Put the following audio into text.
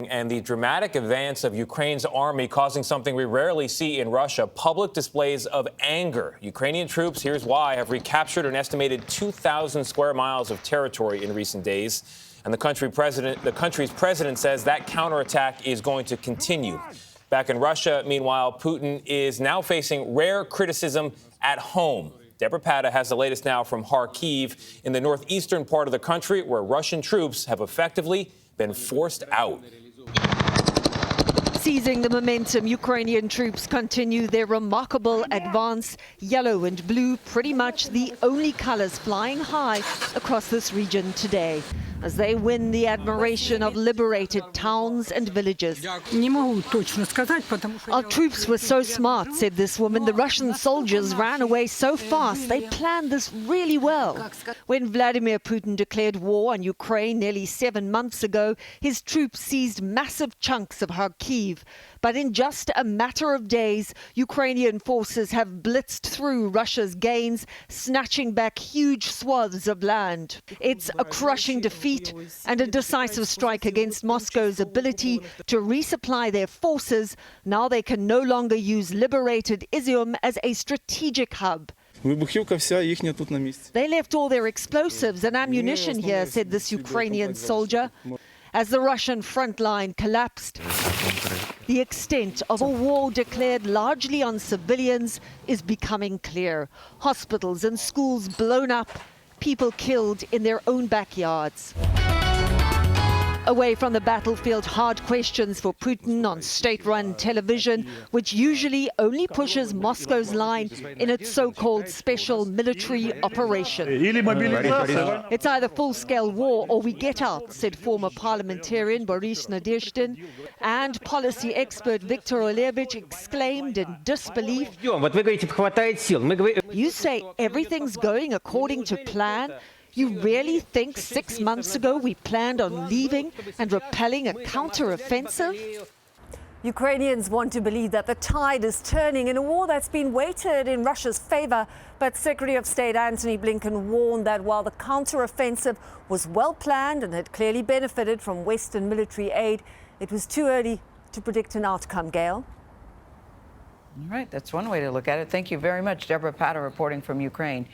morning, and the dramatic advance of Ukraine's army causing something we rarely see in Russia, public displays of anger. Ukrainian troops, here's why, have recaptured an estimated 2,000 square miles of territory in recent days. And the country's president says that counterattack is going to continue. Back in Russia, meanwhile, Putin is now facing rare criticism at home. Debora Patta has the latest now from Kharkiv in the northeastern part of the country, where Russian troops have effectively been forced out. Seizing the momentum, Ukrainian troops continue their remarkable advance. Yellow and blue, pretty much the only colors flying high across this region today, as they win the admiration of liberated towns and villages. Our troops were so smart, said this woman. The Russian soldiers ran away so fast. They planned this really well. When Vladimir Putin declared war on Ukraine nearly 7 months ago, his troops seized massive chunks of Kharkiv. But in just a matter of days, Ukrainian forces have blitzed through Russia's gains, snatching back huge swaths of land. It's a crushing defeat and a decisive strike against Moscow's ability to resupply their forces. Now they can no longer use liberated Izium as a strategic hub. They left all their explosives and ammunition here, said this Ukrainian soldier. As the Russian front line collapsed, the extent of a war declared largely on civilians is becoming clear. Hospitals and schools blown up, people killed in their own backyards. Away from the battlefield, hard questions for Putin on state-run television, which usually only pushes Moscow's line in its so-called special military operation. It's either full-scale war or we get out, said former parliamentarian Boris Nadezhdin, and policy expert Viktor Olevich exclaimed in disbelief. You say everything's going according to plan? You really think 6 months ago we planned on leaving and repelling a counter-offensive? Ukrainians want to believe that the tide is turning in a war that's been weighted in Russia's favor. But Secretary of State Antony Blinken warned that while the counter-offensive was well planned and had clearly benefited from Western military aid, it was too early to predict an outcome. Gayle? All right, that's one way to look at it. Thank you very much, Debora Patta, reporting from Ukraine.